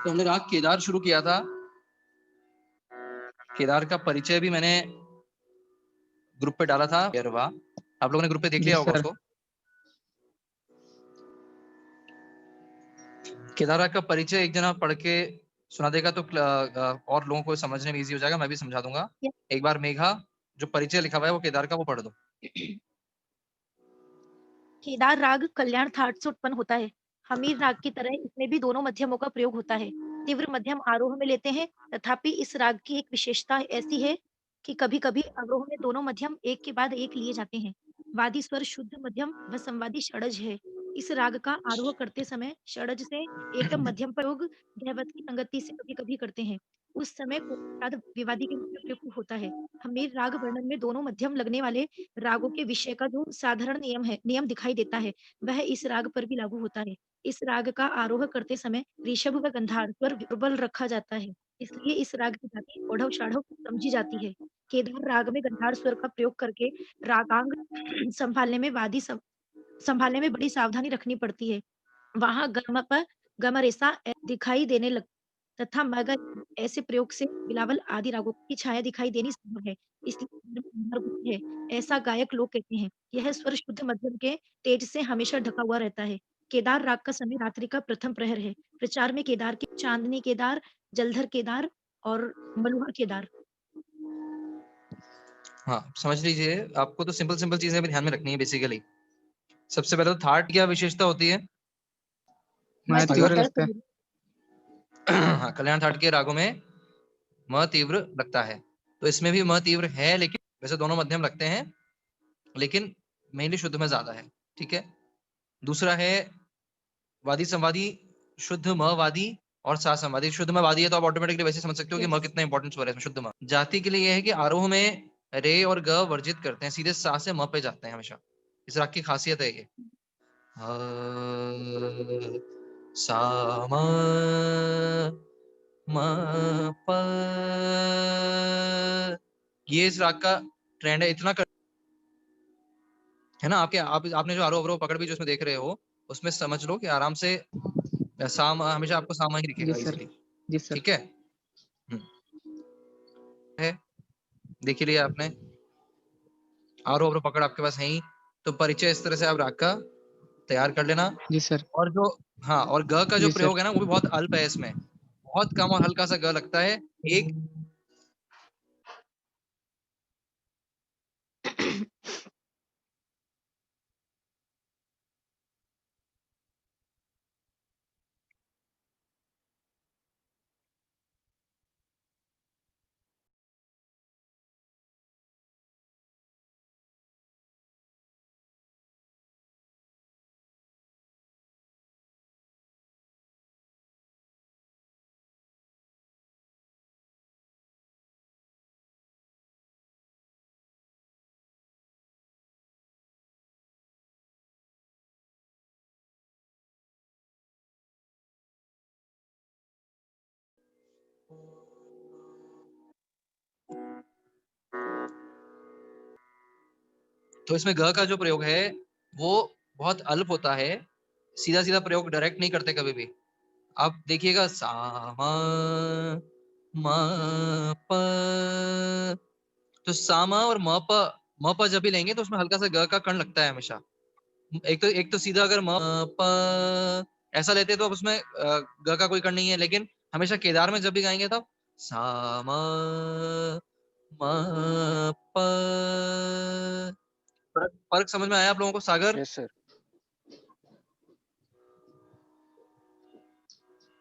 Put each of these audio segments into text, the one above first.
तो हमने राग केदार शुरू किया था। केदार का परिचय भी मैंने ग्रुप पे डाला था। आप लोगों ने ग्रुप पे देख लिया होगा उसको। केदार राग का परिचय एक जना पढ़ के सुना देगा तो और लोगों को समझने में इजी हो जाएगा। मैं भी समझा दूंगा। एक बार मेघा जो परिचय लिखा हुआ है वो केदार का वो पढ़ दो। केदार राग कल्याण थाट से उत्पन्न होता है। हमीर राग की तरह इसमें भी दोनों मध्यमों का प्रयोग होता है। तीव्र मध्यम आरोह में लेते हैं, तथापि इस राग की एक विशेषता ऐसी है कि कभी-कभी अवरोह में दोनों मध्यम एक के बाद एक लिए जाते हैं। वादी स्वर शुद्ध मध्यम व संवादी षडज है। इस राग का आरोह करते समय षडज से एकदम मध्यम प्रयोग दैवत की संगति से कभी-कभी करते हैं। उस समय कोटि विवादी के रूप में प्रयुक्त होता है। हमीर राग वर्णन में दोनों मध्यम लगने वाले रागों के विषय का जो साधारण नियम दिखाई देता है, वह इस राग पर भी लागू होता है। इस राग का आरोह करते समय ऋषभ व गंधार स्वर प्रबल रखा जाता है, इसलिए इस राग की जाति औढ़व-शाढ़व समझी जाती है। केदार राग में गंधार स्वर का प्रयोग करके रागांग संभालने में संभालने में बड़ी सावधानी रखनी पड़ती है। वहाँ गम-प-गम-रे-सा दिखाई देने लग तथा मगर ऐसे प्रयोग से बिलावल आदि रागों की छाया दिखाई देनी संभव है। इसलिए गंधर्व है, ऐसा गायक लोग कहते हैं। यह स्वर शुद्ध मध्यम के तेज से हमेशा ढका हुआ रहता है। केदार राग का समय रात्रि का प्रथम प्रहर है। प्रचार में केदार के चांदनी केदार, जलधर केदार और मलुहा केदार। हाँ, समझ लीजिए। आपको तो सिंपल सिंपल चीजें भी ध्यान में रखनी है बेसिकली। सबसे पहले तो थाट क्या विशेषता होती है? म तीव्र लगता है। हाँ, कल्याण थाट के रागों में म तीव्र लगता है। तो इसमें भी म तीव्र है, लेकिन वैसे दोनों मध्यम लगते हैं, लेकिन मेनली शुद्ध में ज्यादा है। ठीक है। दूसरा है वादी संवादी शुद्ध म वादी और सा संवादी। शुद्ध में वादी है तो आप ऑटोमेटिकली वैसे समझ सकते हो कि म कितना इंपॉर्टेंट स्वर है इसमें। शुद्ध म जाति के लिए यह है कि आरोह में रे और ग वर्जित करते हैं, सीधे सा से म पे जाते हैं हमेशा। इस राग की खासियत है ये। सा म प, ये इस राग का ट्रेंड है। इतना है ना। आपने जो आरोह अवरोह पकड़ भी जो इसमें देख रहे हो, उसमें समझ लो कि आराम से साम हमेशा आपको सामा ही दिखेगा इजीली। ठीक है। है, देख ही लिया आपने। आरोह अवरोह पकड़ आपके पास है ही, तो परिचय इस तरह से आप राग का तैयार कर लेना। जी सर। और जो हाँ, और ग का जो जी सर। प्रयोग है ना वो भी बहुत अल्प है इसमें। बहुत कम और हल्का सा ग लगता है। एक तो इसमें ग का जो प्रयोग है वो बहुत अल्प होता है। सीधा सीधा प्रयोग डायरेक्ट नहीं करते कभी भी। आप देखिएगा सा म प, तो सामा और म प जब भी लेंगे तो उसमें हल्का सा ग का कण लगता है हमेशा। एक तो सीधा अगर म प ऐसा लेते तो अब उसमें ग का कोई कण नहीं है, लेकिन हमेशा केदार में जब भी गाएंगे तब सा म प। फर्क समझ में आया आप लोगों को सागर? Yes sir.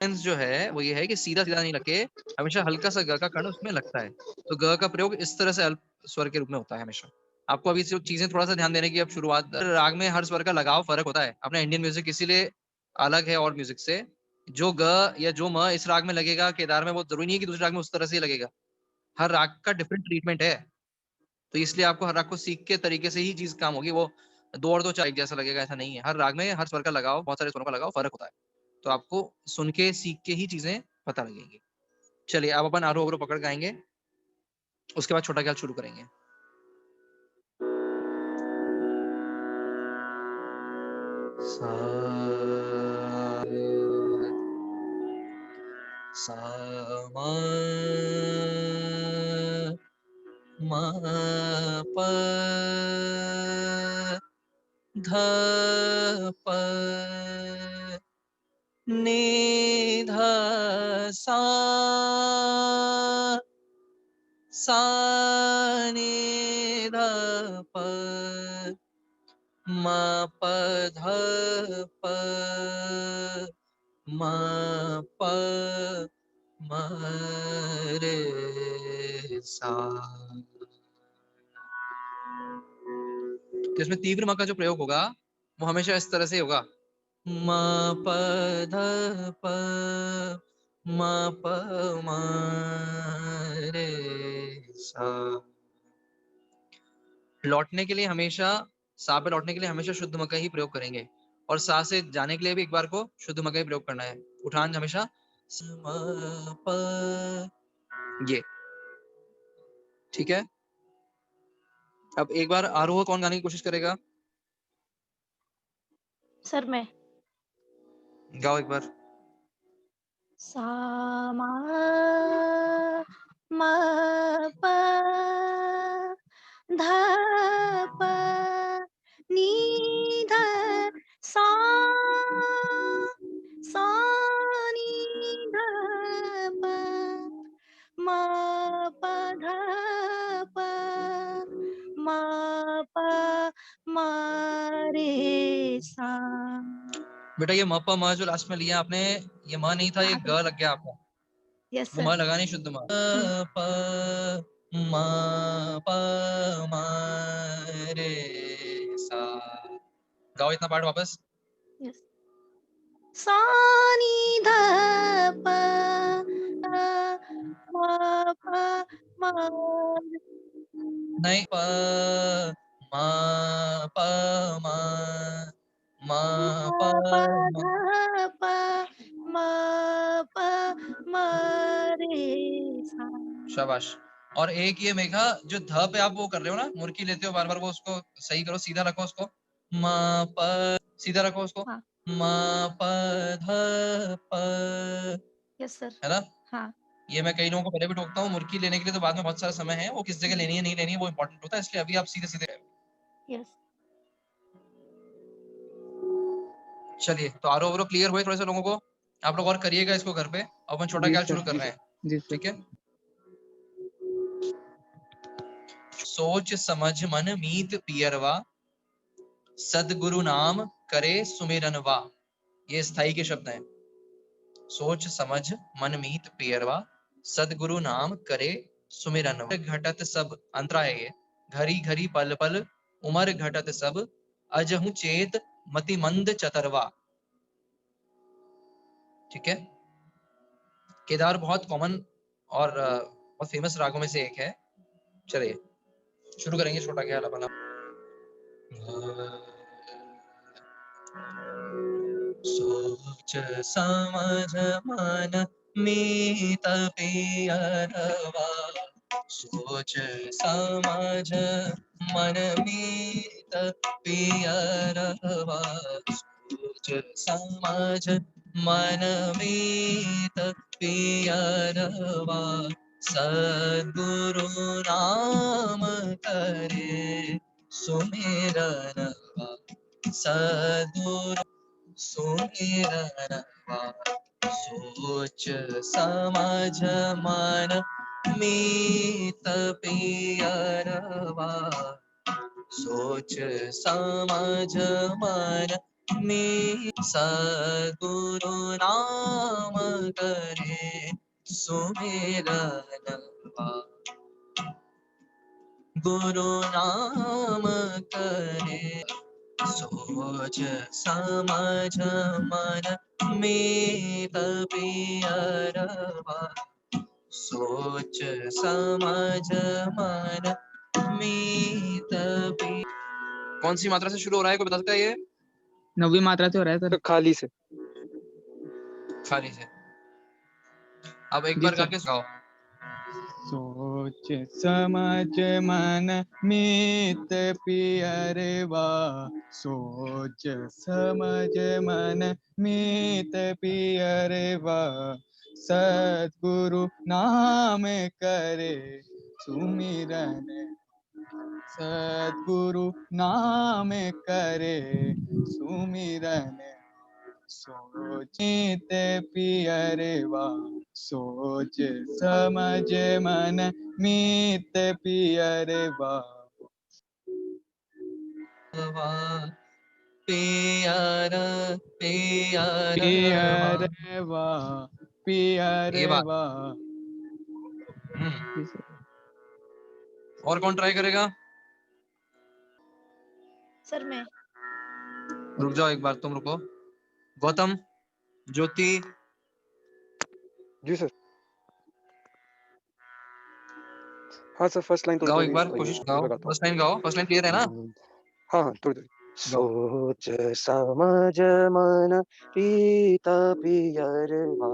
जो है वो ये है कि सीधा सीधा नहीं लगे, हमेशा हल्का सा ग का कण उसमें लगता है। तो ग का प्रयोग इस तरह से अल्प स्वर के रूप में होता है हमेशा। आपको अभी जो चीजें थोड़ा सा ध्यान देने की अब शुरुआत। राग में हर स्वर का लगाव फर्क होता है। अपना इंडियन म्यूजिक इसीलिए अलग है और म्यूजिक से। जो ग या जो म इस राग में लगेगा केदार में, वो जरूरी नहीं है कि दूसरे राग में उस तरह से ही लगेगा। हर राग का डिफरेंट ट्रीटमेंट है। तो इसलिए आपको हर राग को सीख के तरीके से ही चीज काम होगी। वो दो और दो चार एक जैसा लगेगा ऐसा नहीं है। हर राग में हर स्वर का लगाव, बहुत सारे स्वरों का लगाव फर्क होता है। तो आपको सुन के सीख के ही चीजें पता लगेंगी। चलिए अब अपन आरोह अवरोह पकड़ गाएंगे, उसके बाद छोटा ख्याल शुरू करेंगे। सा सा मा मा प ध प नि ध सा सा नि ध प म प ध प म प म रे सा। तो इसमें तीव्र म का जो प्रयोग होगा वो हमेशा इस तरह से होगा, म प ध प म प म रे सा। लौटने के लिए हमेशा, सा पे लौटने के लिए हमेशा शुद्ध म का ही प्रयोग करेंगे, और सा से जाने के लिए भी एक बार को शुद्ध म का ही प्रयोग करना है। उठान हमेशा स म प, ये ठीक है। अब एक बार आरोह कौन गाने की कोशिश करेगा? सर मैं। गाओ एक बार। सा मा म प ध प नि ध सा सा नि ध प म प ध प म प म रे सा। बेटा ये म प म जो लास्ट में लिया आपने, ये म नहीं था, ये हाँ ग सर। लग गया आपका। यस वो सर। म लगा नहीं, शुद्ध म। हम्म। प म प म रे सा। गाओ इतना पार्ट वापस। यस। सा नि ध प म प म नहीं, प म प म म म प प म। ध प म प म रे सा। शाबाश। और एक ये मेघा, जो ध पे आप वो कर रहे हो ना, मुर्की लेते हो बार बार, वो उसको सही करो, सीधा रखो उसको। म प, सीधा रखो उसको। हाँ। म प ध प, यस सर। है ना? हाँ। ये मैं कई लोगों को पहले भी टोकता हूँ, मुर्की लेने के लिए तो बाद में बहुत सारा समय है, वो किस जगह लेनी है नहीं लेनी है वो इंपॉर्टेंट होता है, इसलिए अभी आप सीधे सीधे। यस। चलिए, तो आरोह अवरोह क्लियर हुए थोड़े से लोगों को? आप लोग और करिएगा इसको घर पे, अब अपन छोटा जी ख्याल सर, शुरू कर जी रहे सर, हैं, जी सर। ठीक है। सोच समझ मन मीत पियरवा, सदगुरु नाम करे सुमिरनवा। ये स्थाई के शब्द हैं। सोच समझ मन मीत पियरवा, सदगुरु नाम करे सुमिरनवा। घटत सब, अंतरा है ये, घरी घरी पल पल उमर घटत सब, अजहु चेत मति मंद चतरवा। ठीक है। केदार बहुत कॉमन और बहुत फेमस रागों में से एक है। चलिए शुरू करेंगे छोटा ख्याल अपना। सोच समझ मन मीत पियरवा, सोच समझ मन मीत पियरवा, सोच समझ मन मीत पियरवा, सद्गुरु नाम करे सुमिरनवा, सद्गुरु सुमिरनवा, सोच समझ मन मीत पियरवा, सोच समझ मन मीत, सद्गुरु नाम करे सुमिरनवा, गुरु नाम करे, सोच समझ मन मीत पियरवा, सोच समझ मन मीत पि। कौन सी मात्रा से शुरू हो रहा है, कोई बता सकता है ये? 9वीं मात्रा से हो रहा है सर। खाली से। खाली से। अब एक जी बार गा सर। के सुनाओ। सोच समझ मन मीत पियरवा, सोच समझ मन मीत पियरवा, सद्गुरु नाम करे सुमिरन, सद्गुरु नाम करे सुमिरन, सोचित पियरवा सोच समझ मन मीत पियरवा, पियर पियर पियरवा ये बात। पियरवा। और कौन ट्राई करेगा? सर मैं। रुक जाओ एक बार, तुम रुको। गौतम, ज्योति, जी सर। हाँ सर, फर्स्ट लाइन गाओ थोड़ी एक थोड़ी बार, वही कोशिश है, गाओ। लगाता हूँ। फर्स्ट लाइन गाओ, फर्स्ट लाइन क्लियर है ना? हाँ हाँ, थोड़ी थोड़ी। गाओ। सोच समझ मन पीत पियरवा।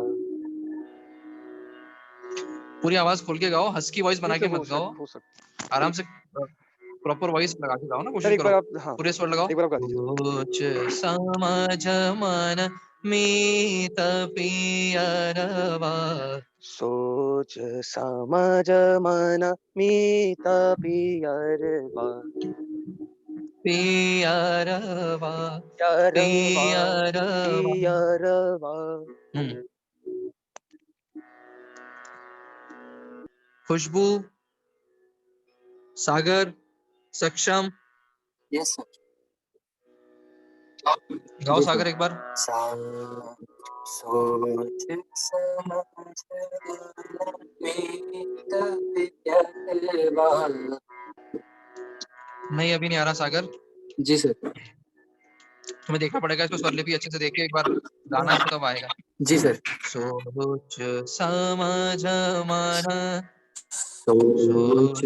पूरी आवाज खोल के गाओ, हस्की वॉइस बना जी के सर, मत गाओ, हो सकता। आराम से प्रॉपर वॉइस लगा के गाओ ना, सर कोशिश एक करो। बार आप, हाँ पूरे स्वर लगाओ। एक बार आप गा दीजिए। सोच समझ मन मीत पियरवा, सोच समझ मन मीत पियरवा, पियरवा पियरवा पियरवा। पियरवा। खुशबू, सागर, सक्षम, यस सर। गाओ जी सागर सर। एक बार। सोच समझ मीत पियरवा। नहीं अभी नहीं आ रहा सागर, जी सर। तुम्हें देखना पड़ेगा इसको, स्वरलिपि अच्छे से देख के एक बार गाना इसको, तब आएगा। जी सर। सोच समझ मन, सोच सोच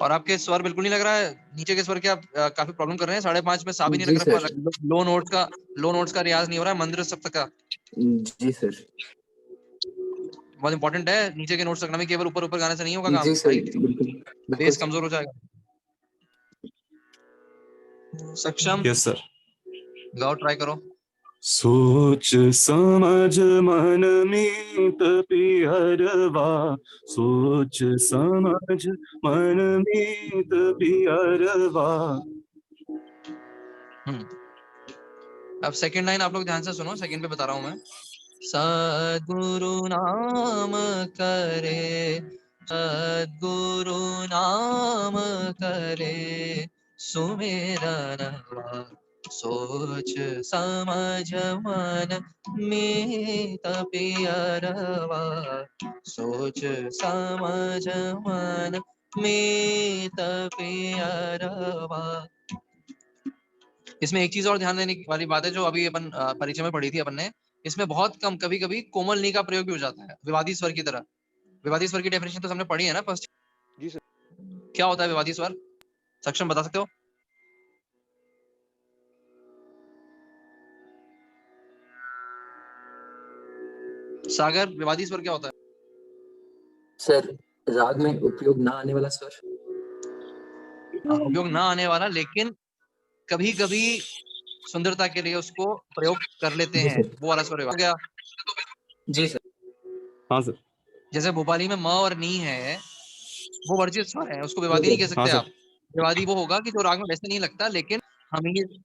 और आपके स्वर बिल्कुल नहीं लग रहा है, नीचे के स्वर के आप काफी प्रॉब्लम कर रहे हैं। 5.5 में सा भी नहीं जी लग सर। रहा, लो नोट्स का रियाज नहीं हो रहा है, मंद्र सप्तक का। जी सर। बहुत इंपॉर्टेंट है, नीचे के नोट्स लगना भी केवल ऊपर ऊपर गाने से नहीं होगा काम जी सर, भाई, बिल्कुल बिल्कुल बेस सर। कमजोर हो जाएगा। सक्षम, यस सर। गाओ, ट्राई करो। सोच समझ मन मीत पियरवा, सोच समझ मन मीत पियरवा। अब सेकंड लाइन आप लोग ध्यान से सुनो, सेकंड पे बता रहा हूं मैं। सद्गुरु नाम करे, सद्गुरु नाम करे सुमिरनवा, सोच समझ मन मीत पियरवा, सोच समझ मन मीत पियरवा। इसमें एक चीज और ध्यान देने वाली बात है, जो अभी अपन परिचय में पढ़ी थी अपन ने, इसमें बहुत कम कभी कभी कोमल नी का प्रयोग भी हो जाता है विवादी स्वर की तरह। विवादी स्वर की डेफिनेशन तो हमने पढ़ी है ना फर्स्ट। जी सर। क्या होता है विवादी स्वर, सक्षम बता सकते हो? सागर, विवादी स्वर क्या होता है? सर, राग में उपयोग ना आने वाला स्वर। उपयोग ना आने वाला, लेकिन कभी कभी सुंदरता के लिए उसको प्रयोग कर लेते जी हैं, सर। वो वाला स्वर हो गया। जी सर। हाँ सर। जैसे भोपाली में म और नी है, वो वर्जित स्वर है, उसको विवादी नहीं कह हाँ सकते सर। आप। विवादी वो होगा कि जो राग में वैसे नहीं लगता, लेकिन हमीर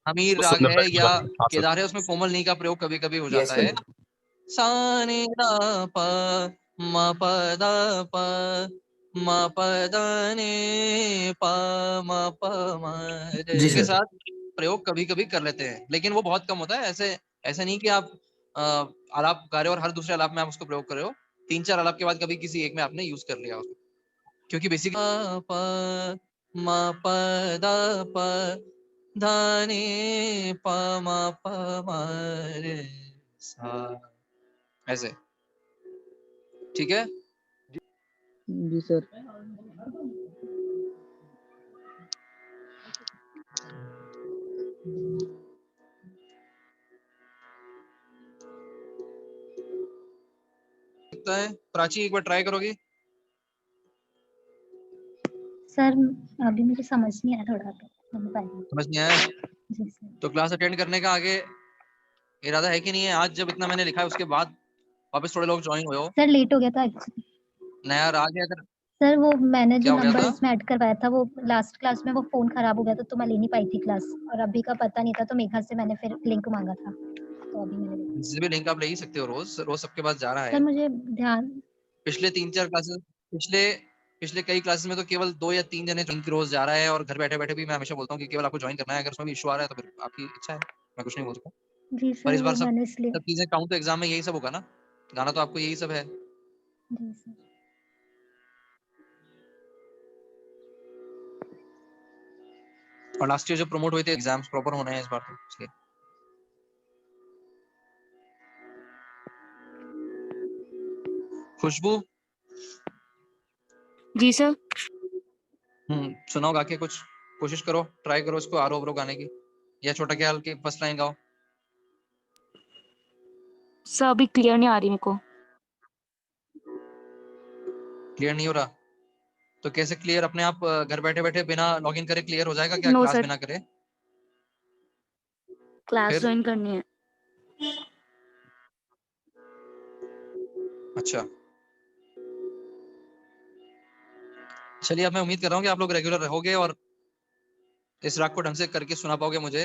हमीर वो राग सुंदरता है की या बात है। हाँ सर। केदार है, उसमें कोमल नी का प्रयोग कभी कभी हो यस जाता है। सर। सा नी दा प म प दा प म प दा नी प म प म रे जी के सर। साथ प्रयोग कभी कभी कर लेते हैं, लेकिन वो बहुत कम होता है। ऐसे नहीं कि आप आलाप गा रहे हो और हर दूसरे आलाप में आप उसको प्रयोग कर रहे हो, 3-4 आलाप के बाद कभी किसी एक में आपने यूज कर लिया उसको, क्योंकि बेसिक प म प द प ध नि प म प म रे सा, ऐसे। ठीक है, जी सर। लगता है प्राची एक बार ट्राई करोगी? सर अभी मुझे समझ नहीं आया थोड़ा तो। नहीं पाएगी। समझ नहीं आया? जी सर। तो क्लास अटेंड करने का आगे इरादा है कि नहीं है? आज जब इतना मैंने लिखा है उसके बाद वापस थोड़े लोग ज्वाइन हुए हो, सर लेट हो गया था एक्चुअली। नया राग है अगर सर वो मैंने क्या जो हो गया नंबर था? इसमें ऐड करवाया था वो लास्ट क्लास में वो फ़ोन खराब हो गया था तो मैं ले नहीं पाई थी क्लास और अभी का पता नहीं था तो मेघा से मैंने फिर लिंक माँगा था। तो अभी मैंने देखा। जिस भी लिंक आप ले ही सकते हो रोज सबके पास जा रहा सर है। मुझे ध्यान पिछले 3-4 क्लासेस पिछले कई क्लासेस में तो केवल 2 या 3 जने ज्वाइन रोज जा रहा है और घर बैठे-बैठे भी मैं हमेशा बोलता हूँ कि केवल आपको ज्वाइन करना है। अगर उसमें भी इश्यू आ रहा है तो फिर आपकी इच्छा है। मैं कुछ नहीं बोल सकता। जी पर सर इस वो बार सब मैंने इसलिए सब चीज़ें काउंट तो एग्ज़ाम में यही सब होगा ना? गाना तो आपको यही सब है। जी सर। और लास्ट ईयर जो प्रमोट हुए थे एग्ज़ाम्स प्रॉपर होने हैं इस बार तो इसलिए। खुशबू जी सर। सुनाओ गा के कुछ। कोशिश करो, ट्राई करो इसको आरो-वरो गाने की या छोटा ख्याल की फर्स्ट लाइन गाओ। सर अभी क्लियर नहीं आ रही मेरे को। क्लियर नहीं हो रहा? तो कैसे क्लियर अपने आप घर बैठे-बैठे बिना लॉगिन करे क्लियर हो जाएगा क्या नो क्लास सर, बिना करे? क्लास फिर? ज्वाइन करनी है। अच्छा। चलिए अब मैं उम्मीद कर रहा हूँ कि आप लोग रेगुलर रहोगे और इस राग को ढंग से करके सुना पाओगे मुझे।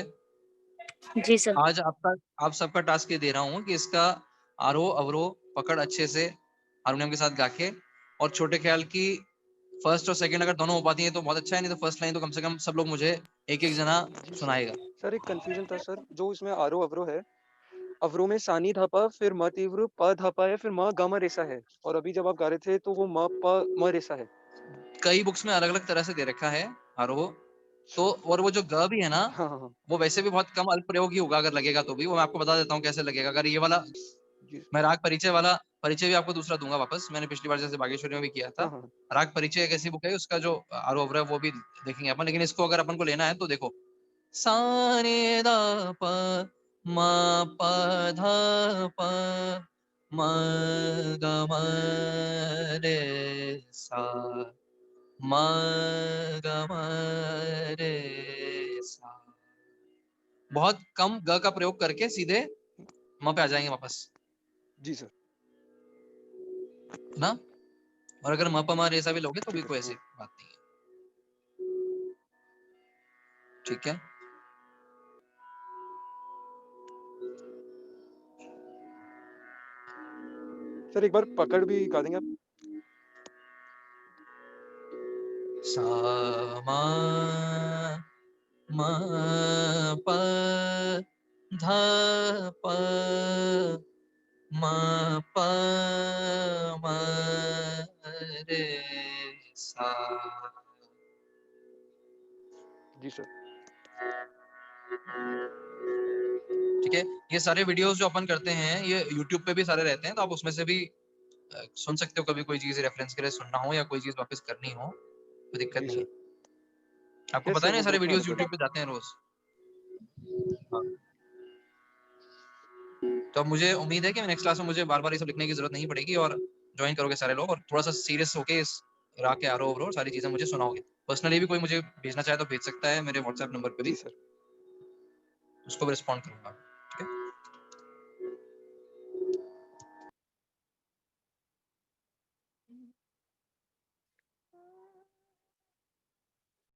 जी सर। आज आप सबका टास्क ये दे रहा हूँ कि इसका आरोह-अवरोह पकड़ अच्छे से हारमोनियम के साथ गा के और छोटे ख्याल की फर्स्ट और सेकंड अगर दोनों हो पाती है तो बहुत अच्छा है, नहीं तो फर्स्ट लाइन तो कम से कम सब लोग मुझे एक-एक जना जी सर। सुनाएगा। सर एक कंफ्यूजन था सर, जो इसमें आरोह अवरोह है, अवरोह में सानी धापा फिर म तीव्र प धापा है फिर म ग म रेसा है और अभी जब आप गा रहे थे तो वो म प म रेसा है। कई बुक्स में अलग-अलग तरह से दे रखा है आरोह। तो और वो जो ग भी है ना, हाँ, हाँ, हाँ। वो वैसे भी बहुत कम अल्प प्रयोग ही होगा अगर लगेगा तो भी। वो मैं आपको बता देता हूँ कैसे लगेगा। अगर ये वाला जी। मैं राग परिचय वाला परिचय भी आपको दूसरा दूँगा वापस। मैंने पिछली बार जैसे बागेश्वरी में भी किया था। हाँ, हाँ। राग परिचय एक ऐसी बुक है उसका जो आरोह अवरोह है वो भी देखेंगे अपन। लेकिन इसको अगर अपन को लेना है तो देखो सा रे द प म प ध प म ग म रे सा म ग म रे सा। बहुत कम ग का प्रयोग करके सीधे म पे आ जाएंगे वापस, जी सर। ना? और अगर म प म रे सा भी लोगे तो भी कोई ऐसी हाँ। बात नहीं है। ठीक है? सर एक बार पकड़ भी गा देंगे आप? सा म म प ध प म प म रे सा। जी सर। ठीक है? ये सारे वीडियोस जो अपन करते हैं ये यूट्यूब पे भी सारे रहते हैं तो आप उसमें से भी सुन सकते हो। कभी कोई चीज़ रेफरेंस के लिए सुनना हो या कोई चीज़ वापस करनी हो, कोई दिक्कत जी नहीं सर। है। आपको यस पता है सर, ना ये वो सारे ग्रुप में वीडियोस अलग-अलग यूट्यूब पे जाते हैं रोज़। हाँ। तो अब मुझे उम्मीद है कि नेक्स्ट क्लास में मुझे बार-बार ये सब लिखने की ज़रूरत नहीं पड़ेगी और जॉइन करोगे सारे लोग और थोड़ा-सा सीरियस होके इस राग के आरोह-अवरोह सारी चीज़ें मुझे सुनाओगे। पर्सनली भी कोई मुझे भेजना चाहे तो भेज सकता है मेरे व्हाट्सएप नंबर पे जी भी। सर। उसको भी रिस्पॉन्ड करूँगा।